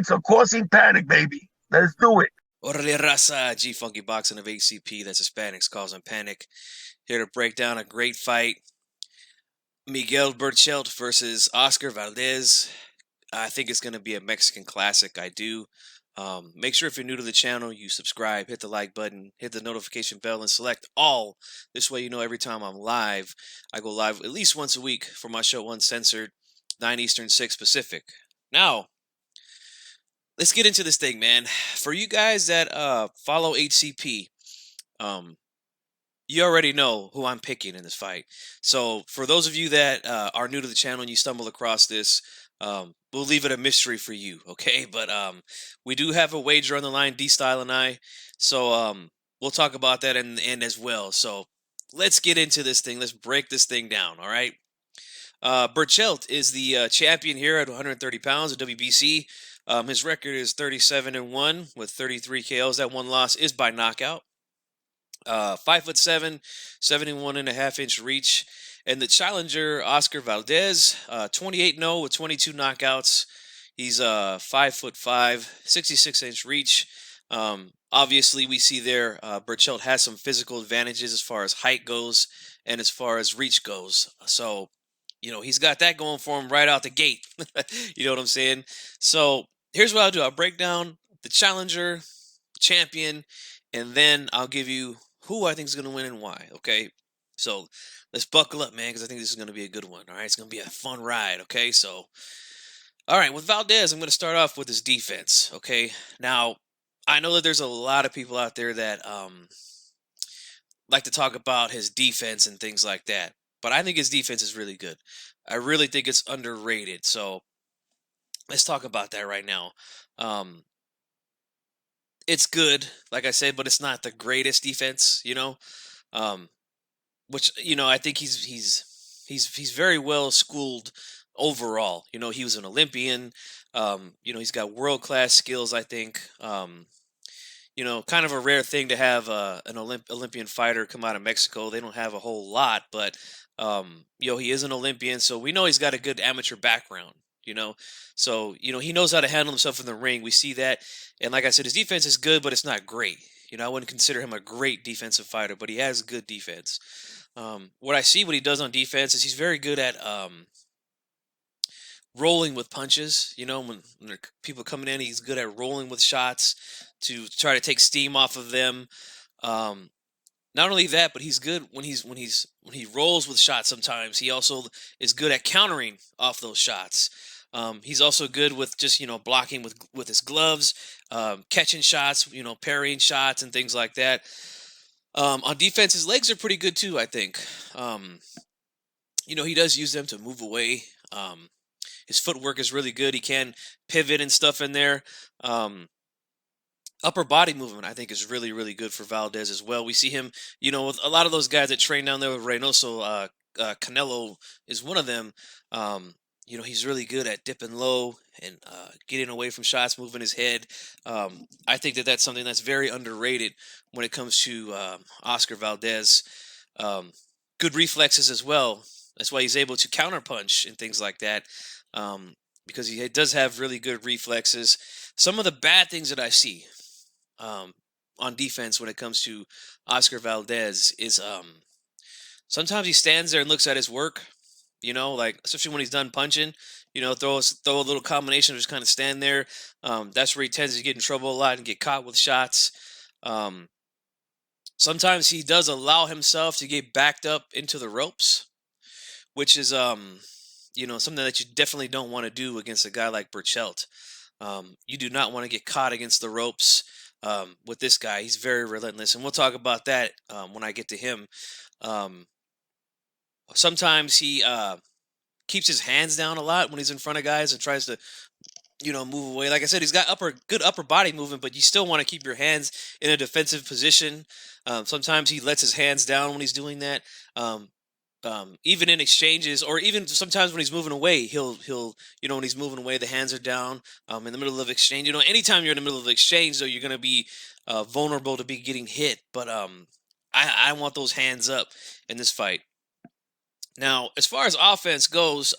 fights are causing panic, baby. Let's do it. Orale raza, gfunkyboxing of ACP, that's Hispanics causing panic. Here to break down a great fight. Miguel Berchelt versus Oscar Valdez. I think it's going to be a Mexican classic. I do. Make sure if you're new to the channel, you subscribe, hit the like button, hit the notification bell, and select all. This way you know every time I'm live. I go live at least once a week for my show Uncensored, 9 Eastern, 6 Pacific. Now, let's get into this thing, man. For you guys that follow HCP, you already know who I'm picking in this fight. So for those of you that are new to the channel and you stumble across this, we'll leave it a mystery for you, okay? But we do have a wager on the line, D-Style and I. So we'll talk about that in the end as well. So let's get into this thing. Let's break this thing down, all right? Berchelt is the champion here at 130 pounds of WBC. His record is 37-1 with 33 KOs. That one loss is by knockout. 5'7", 71.5-inch reach. And the challenger, Oscar Valdez, 28-0 with 22 knockouts. He's 5'5", 66-inch reach. Obviously, we see there Berchelt has some physical advantages as far as height goes and as far as reach goes. So, you know, he's got that going for him right out the gate. You know what I'm saying? So here's what I'll do. I'll break down the challenger, champion, and then I'll give you who I think is going to win and why, okay? So let's buckle up, man, because I think this is going to be a good one, all right? It's going to be a fun ride, okay? So, all right, with Valdez, I'm going to start off with his defense, okay? Now, I know that there's a lot of people out there that like to talk about his defense and things like that, but I think his defense is really good. I really think it's underrated, so let's talk about that right now. It's good, like I said, but it's not the greatest defense, you know. Which I think he's very well schooled overall. You know, he was an Olympian. He's got world class skills. I think. Kind of a rare thing to have an Olympian fighter come out of Mexico. They don't have a whole lot, but he is an Olympian, so we know he's got a good amateur background. So he knows how to handle himself in the ring. We see that, and like I said, his defense is good, but it's not great. I wouldn't consider him a great defensive fighter, but he has good defense. What I see what he does on defense is he's very good at rolling with punches. When there are people coming in, he's good at rolling with shots to try to take steam off of them. Not only that, but he's good when he rolls with shots. Sometimes he also is good at countering off those shots. He's also good with just blocking with his gloves, catching shots, parrying shots and things like that. On defense, his legs are pretty good too, I think. He does use them to move away. His footwork is really good. He can pivot and stuff in there. Upper body movement, I think, is really, really good for Valdez as well. We see him, with a lot of those guys that train down there with Reynoso. Canelo is one of them. He's really good at dipping low and getting away from shots, moving his head. I think that that's something that's very underrated when it comes to Oscar Valdez. Good reflexes as well. That's why he's able to counterpunch and things like that, because he does have really good reflexes. Some of the bad things that I see on defense when it comes to Oscar Valdez is sometimes he stands there and looks at his work. Like especially when he's done punching, throw a little combination, just kind of stand there. That's where he tends to get in trouble a lot and get caught with shots. Sometimes he does allow himself to get backed up into the ropes, which is something that you definitely don't want to do against a guy like Berchelt. You do not want to get caught against the ropes with this guy. He's very relentless, and we'll talk about that when I get to him. Sometimes he keeps his hands down a lot when he's in front of guys and tries to, move away. Like I said, he's got good upper body movement, but you still want to keep your hands in a defensive position. Sometimes he lets his hands down when he's doing that. Even in exchanges, or even sometimes when he's moving away, he'll when he's moving away, the hands are down in the middle of exchange. Anytime you're in the middle of exchange, though, you're going to be vulnerable to be getting hit. But I want those hands up in this fight. Now, as far as offense goes,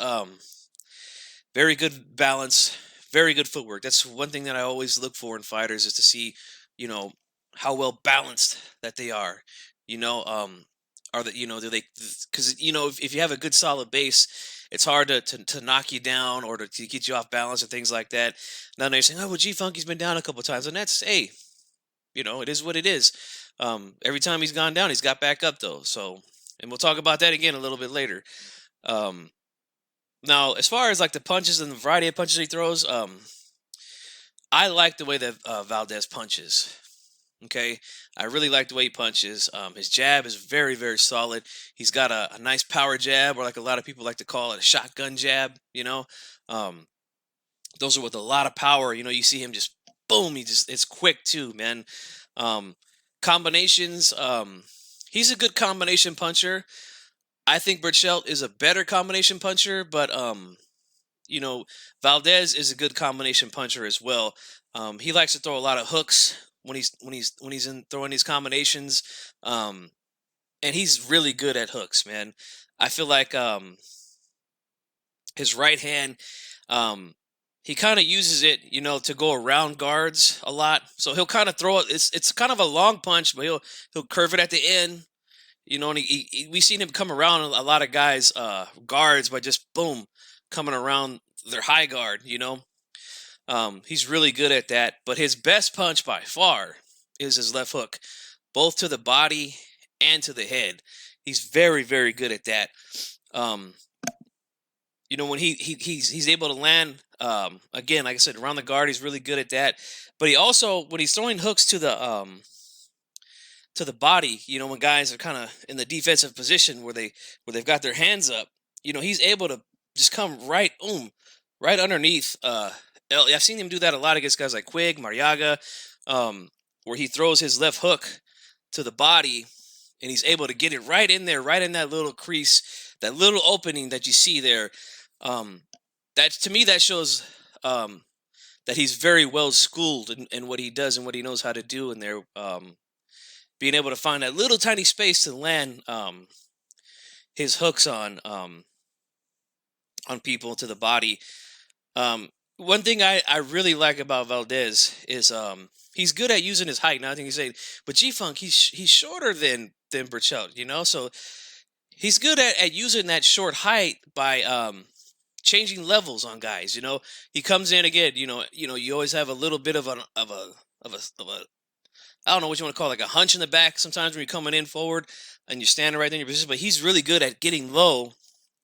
very good balance, Very good footwork. That's one thing that I always look for in fighters is to see, you know, how well balanced that they are. You know, are that do they? Because if you have a good solid base, it's hard to knock you down or to get you off balance and things like that. Now they're saying, oh, well, G Funky's been down a couple times, and that's hey, it is what it is. Every time he's gone down, he's got back up though. So, and we'll talk about that again a little bit later. Um, Now, as far as like the punches and the variety of punches he throws, I like the way that Valdez punches. Okay, I really like the way he punches. His jab is very, very solid. He's got a nice power jab, or like a lot of people like to call it a shotgun jab. Um, those are with a lot of power. You see him just boom. It's quick too, man. Um, Combinations. He's a good combination puncher. I think Berchelt is a better combination puncher, but you know, Valdez is a good combination puncher as well. He likes to throw a lot of hooks when he's in throwing these combinations, um, and he's really good at hooks, man. I feel like his right hand, um, he kind of uses it, to go around guards a lot. So he'll kind of throw it. It's kind of a long punch, but he'll curve it at the end. And we've seen him come around a lot of guys guards by just boom coming around their high guard. He's really good at that. But his best punch by far is his left hook, both to the body and to the head. He's very, very good at that. When he's able to land, again, like I said, around the guard, he's really good at that. But he also, when he's throwing hooks to the body, when guys are kind of in the defensive position where they've got their hands up, he's able to just come right underneath. I've seen him do that a lot against guys like Quigg, Mariaga, where he throws his left hook to the body, and he's able to get it right in there, right in that little crease, that little opening that you see there. That to me, that shows that he's very well schooled in what he does and what he knows how to do in there. Being able to find that little tiny space to land his hooks on people to the body. One thing I really like about Valdez is he's good at using his height. Now I think you say, but G-Funk, he's shorter than Berchelt, so he's good at using that short height by changing levels on guys. He comes in again. You always have a little bit of a I don't know what you want to call it, like a hunch in the back sometimes when you're coming in forward and you're standing right there in your position. But he's really good at getting low,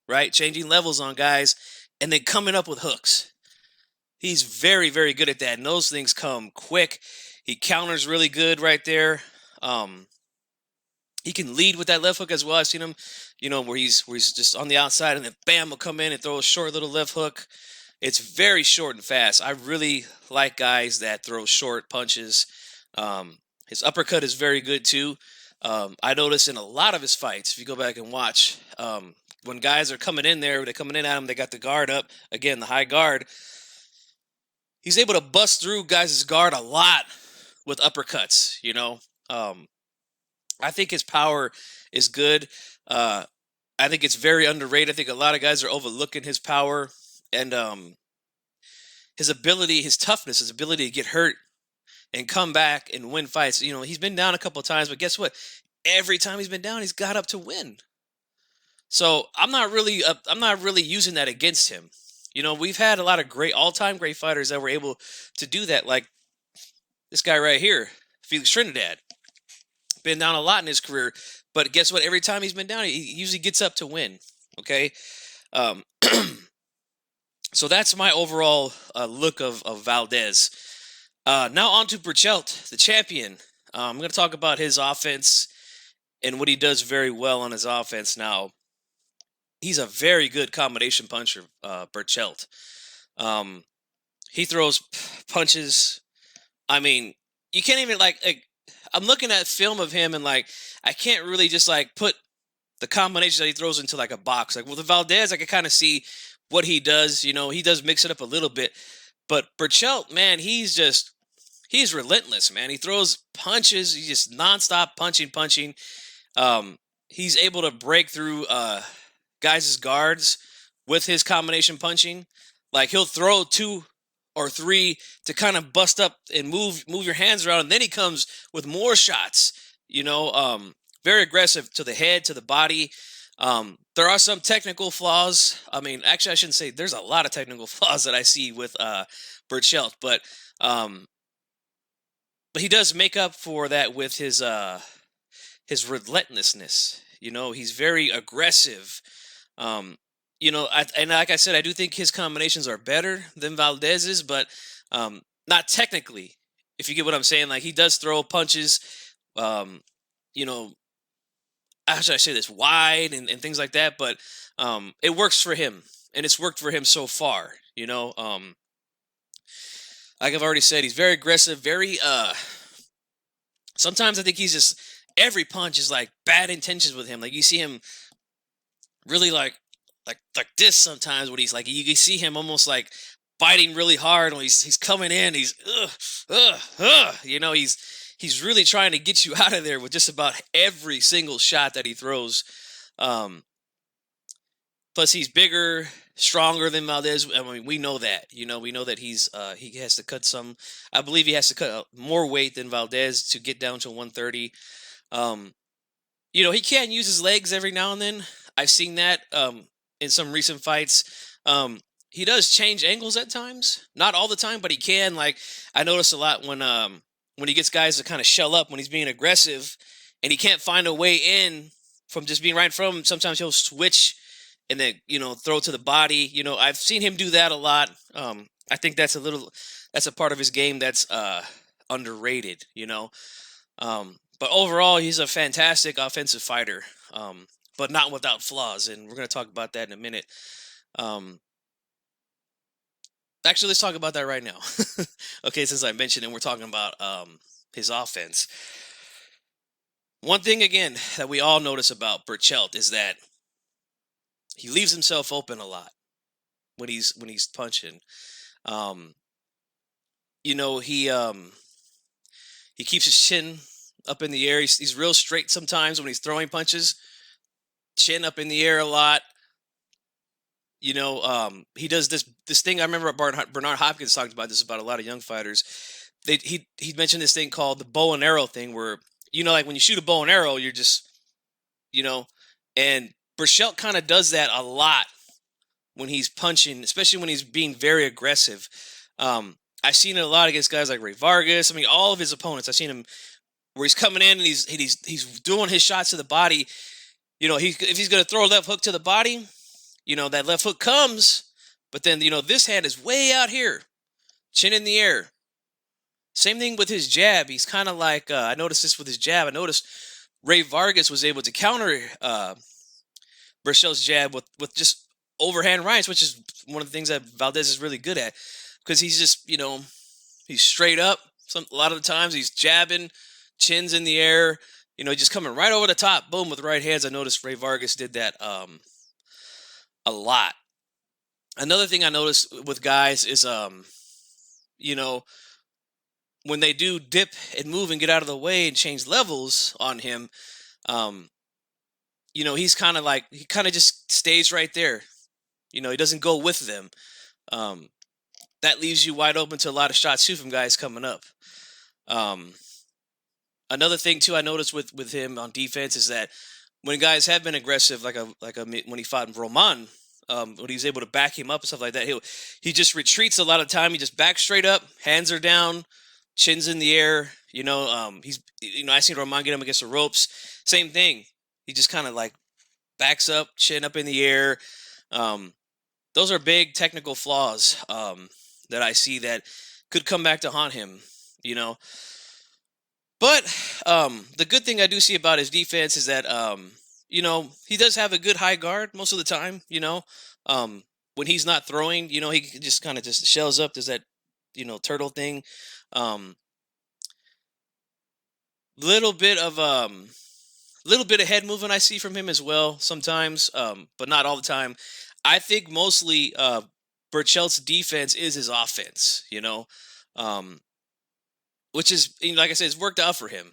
right? Changing levels on guys and then coming up with hooks. He's very, very good at that. And those things come quick. He counters really good right there. He can lead with that left hook as well. I've seen him, where he's just on the outside and then bam, will come in and throw a short little left hook. It's very short and fast. I really like guys that throw short punches. His uppercut is very good too. I notice in a lot of his fights, if you go back and watch, when guys are coming in there, they're coming in at him, they got the guard up, again, the high guard. He's able to bust through guys' guard a lot with uppercuts, I think his power is good. I think it's very underrated. I think a lot of guys are overlooking his power and his ability, his toughness, his ability to get hurt and come back and win fights. He's been down a couple of times, but guess what? Every time he's been down, he's got up to win. So I'm not really using that against him. We've had a lot of all-time great fighters that were able to do that, like this guy right here, Felix Trinidad. Been down a lot in his career, but guess what? Every time he's been down, he usually gets up to win. Okay, so that's my overall look of Valdez. Now on to Berchelt, the champion. I'm going to talk about his offense and what he does very well on his offense. Now, he's a very good combination puncher, Berchelt. He throws punches. I mean, you can't even like I'm looking at film of him and I can't really just put the combination that he throws into a box. With the Valdez, I can kind of see what he does. He does mix it up a little bit. But Berchelt, man, he's relentless, man. He throws punches. He's just nonstop punching. He's able to break through guys' guards with his combination punching. He'll throw two or 3 to kind of bust up and move your hands around, and then he comes with more shots. Very aggressive to the head, to the body. There are some technical flaws. I mean, actually, I shouldn't say there's a lot of technical flaws that I see with Berchelt, um, but he does make up for that with his relentlessness. He's very aggressive. Um, and like I said, I do think his combinations are better than Valdez's, but not technically. If you get what I'm saying, like he does throw punches. Um, you know, how should I say this? Wide and things like that, but it works for him, and it's worked for him so far. Like I've already said, he's very aggressive, very sometimes I think he's just every punch is like bad intentions with him. Like you see him really like this sometimes when he's like you can see him almost like fighting really hard when he's coming in. He's he's really trying to get you out of there with just about every single shot that he throws. Plus he's bigger, stronger than Valdez. I mean, we know that. We know that he has to cut some. I believe he has to cut more weight than Valdez to get down to 130. He can use his legs every now and then. I've seen that in some recent fights. He does change angles at times, not all the time, but he can. Like I notice a lot when he gets guys to kind of shell up when he's being aggressive, and he can't find a way in from just being right in front of him. Sometimes he'll switch and then throw to the body. I've seen him do that a lot. I think that's a part of his game that's underrated. But overall, he's a fantastic offensive fighter, but not without flaws, and we're going to talk about that in a minute. Actually, let's talk about that right now. Okay, since I mentioned it, we're talking about his offense. One thing, again, that we all notice about Berchelt is that he leaves himself open a lot when he's punching. He keeps his chin up in the air. He's real straight sometimes when he's throwing punches. Chin up in the air a lot. He does this thing. I remember Bernard Hopkins talked about this about a lot of young fighters. He mentioned this thing called the bow and arrow thing, where like when you shoot a bow and arrow, you're just and Berchelt kind of does that a lot when he's punching, especially when he's being very aggressive. I've seen it a lot against guys like Ray Vargas. I mean, all of his opponents. I've seen him where he's coming in and he's doing his shots to the body. If he's going to throw a left hook to the body, that left hook comes, but then this hand is way out here, chin in the air. Same thing with his jab. He's kind of like I noticed this with his jab. I noticed Ray Vargas was able to counter Berchelt's jab with just overhand rights, which is one of the things that Valdez is really good at, because he's just he's straight up. A lot of the times he's jabbing, chins in the air, just coming right over the top, boom, with right hands. I noticed Ray Vargas did that a lot. Another thing I noticed with guys is when they do dip and move and get out of the way and change levels on him, he's kind of just stays right there. He doesn't go with them. That leaves you wide open to a lot of shots too from guys coming up. Another thing too I noticed with him on defense is that when guys have been aggressive, like when he fought Roman, when he was able to back him up and stuff like that, he just retreats a lot of time. He just backs straight up, hands are down, chins in the air. I seen Roman get him against the ropes. Same thing. He just kind of like backs up, chin up in the air. Those are big technical flaws that I see that could come back to haunt him. But the good thing I do see about his defense is that he does have a good high guard most of the time. When he's not throwing, he just kind of just shells up. There's that turtle thing. Little bit of head movement I see from him as well sometimes, but not all the time. I think mostly Berchelt's defense is his offense, which is, like I said, it's worked out for him,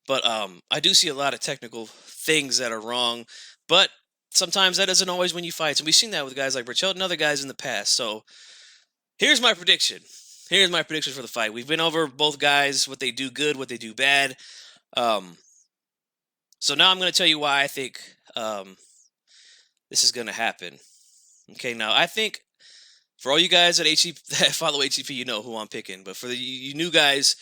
but I do see a lot of technical things that are wrong, but sometimes that doesn't always win you fights, and we've seen that with guys like Berchelt and other guys in the past. So Here's my prediction. Here's my prediction for the fight. We've been over both guys, what they do good, what they do bad. So now I'm going to tell you why I think this is going to happen. Okay, now I think for all you guys at that follow HCP, you know who I'm picking. But for you new guys,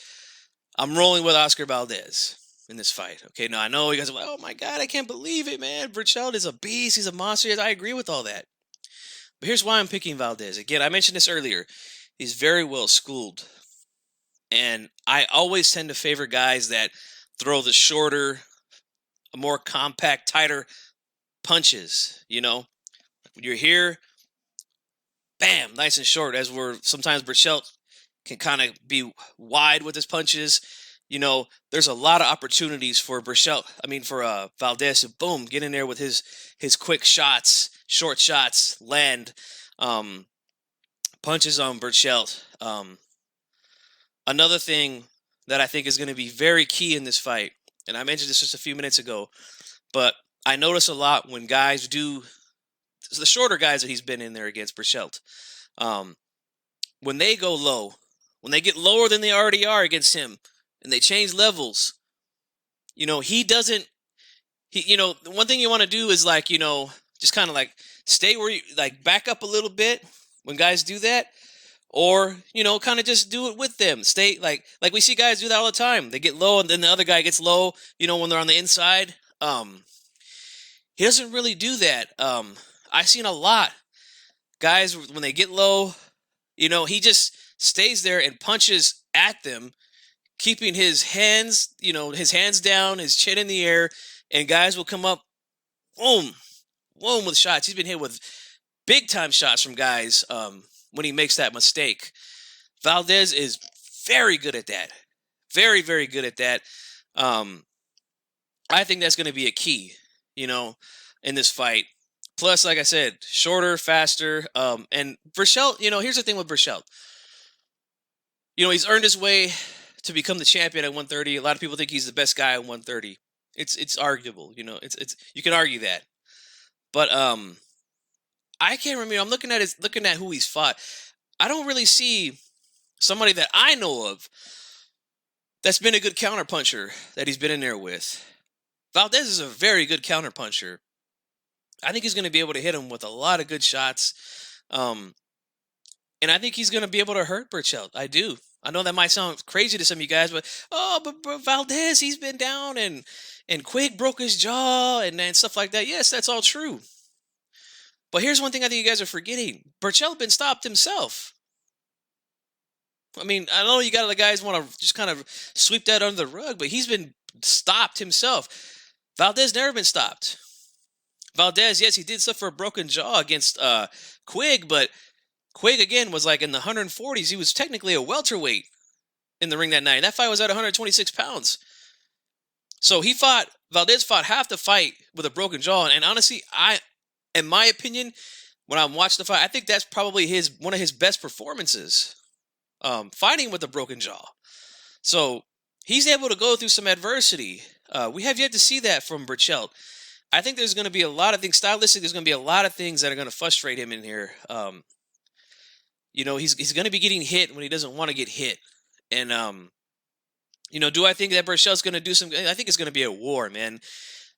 I'm rolling with Oscar Valdez in this fight. Okay, now I know you guys are like, oh my God, I can't believe it, man. Berchelt is a beast. He's a monster. I agree with all that. But here's why I'm picking Valdez. Again, I mentioned this earlier. He's very well schooled. And I always tend to favor guys that throw the shorter, more compact, tighter punches. You know, when you're here, bam, nice and short. As we're sometimes Berchelt can kind of be wide with his punches. You know, there's a lot of opportunities for Valdez to boom, get in there with his quick shots, short shots, land punches on Berchelt. Another thing that I think is going to be very key in this fight, and I mentioned this just a few minutes ago, but I notice a lot when guys do, the shorter guys that he's been in there against Berchelt, when they go low, when they get lower than they already are against him, and they change levels, you know, the one thing you want to do is just kind of stay where you, back up a little bit when guys do that, or, kind of just do it with them. Stay, like we see guys do that all the time. They get low, and then the other guy gets low, when they're on the inside. He doesn't really do that. I've seen a lot. Guys, when they get low, he just stays there and punches at them, keeping his hands down, his chin in the air, and guys will come up, boom, boom, with shots. He's been hit with big-time shots from guys when he makes that mistake. Valdez is very good at that. Very, very good at that. I think that's going to be a key, in this fight. Plus, like I said, shorter, faster. And Berchelt, here's the thing with Berchelt. He's earned his way to become the champion at 130. A lot of people think he's the best guy at 130. It's arguable, it's you can argue that. But I can't remember. I'm looking at who he's fought. I don't really see somebody that I know of that's been a good counterpuncher that he's been in there with. Valdez is a very good counterpuncher. I think he's going to be able to hit him with a lot of good shots. And I think he's going to be able to hurt Berchelt. I do. I know that might sound crazy to some of you guys, but Valdez, he's been down, and Quigg broke his jaw and stuff like that. Yes, that's all true. But here's one thing I think you guys are forgetting. Berchelt been stopped himself. I mean, I know you got the guys want to just kind of sweep that under the rug, but he's been stopped himself. Valdez never been stopped. Valdez, yes, he did suffer a broken jaw against Quigg, but Quigg, again, was in the 140s. He was technically a welterweight in the ring that night. That fight was at 126 pounds. So Valdez fought half the fight with a broken jaw. And honestly, in my opinion, when I watched the fight, I think that's probably one of his best performances, fighting with a broken jaw. So he's able to go through some adversity. We have yet to see that from Berchelt. I think there's going to be a lot of things, stylistically, there's going to be a lot of things that are going to frustrate him in here. He's going to be getting hit when he doesn't want to get hit. And, do I think that Berchelt's going to do I think it's going to be a war, man.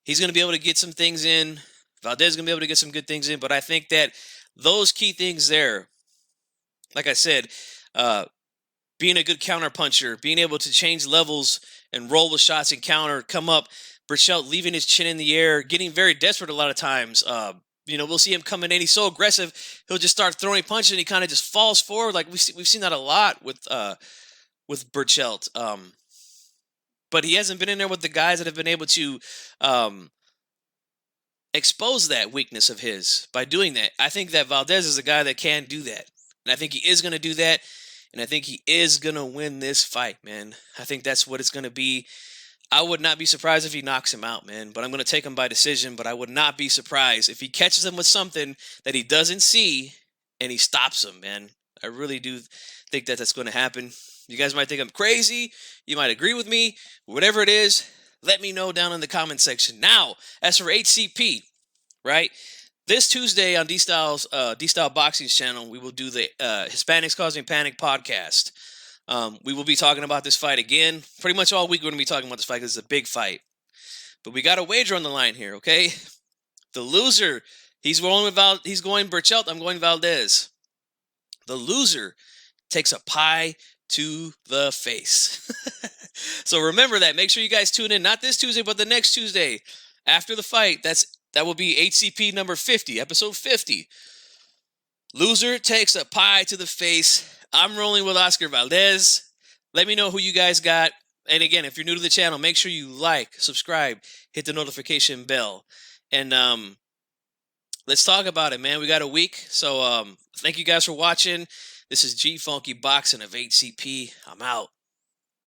He's going to be able to get some things in. Valdez is going to be able to get some good things in. But I think that those key things there, like I said, being a good counterpuncher, being able to change levels and roll the shots and counter, come up, Berchelt leaving his chin in the air, getting very desperate a lot of times. We'll see him coming in. He's so aggressive, he'll just start throwing punches, and he kind of just falls forward. We've seen that a lot with Berchelt. But he hasn't been in there with the guys that have been able to expose that weakness of his by doing that. I think that Valdez is a guy that can do that, and I think he is going to do that, and I think he is going to win this fight, man. I think that's what it's going to be. I would not be surprised if he knocks him out, man. But I'm going to take him by decision. But I would not be surprised if he catches him with something that he doesn't see and he stops him, man. I really do think that that's going to happen. You guys might think I'm crazy. You might agree with me. Whatever it is, let me know down in the comment section. Now, as for HCP, right? This Tuesday on D-Style Boxing's channel, we will do the Hispanics Causing Panic podcast. We will be talking about this fight again. Pretty much all week we're going to be talking about this fight because it's a big fight. But we got a wager on the line here, okay? The loser, he's going Berchelt, I'm going Valdez. The loser takes a pie to the face. So remember that. Make sure you guys tune in, not this Tuesday, but the next Tuesday after the fight. That will be HCP number 50, episode 50. Loser takes a pie to the face. I'm rolling with Oscar Valdez. Let me know who you guys got. And again, if you're new to the channel, make sure you like, subscribe, hit the notification bell. And let's talk about it, man. We got a week. So thank you guys for watching. This is gfunkyboxing of HCP. I'm out.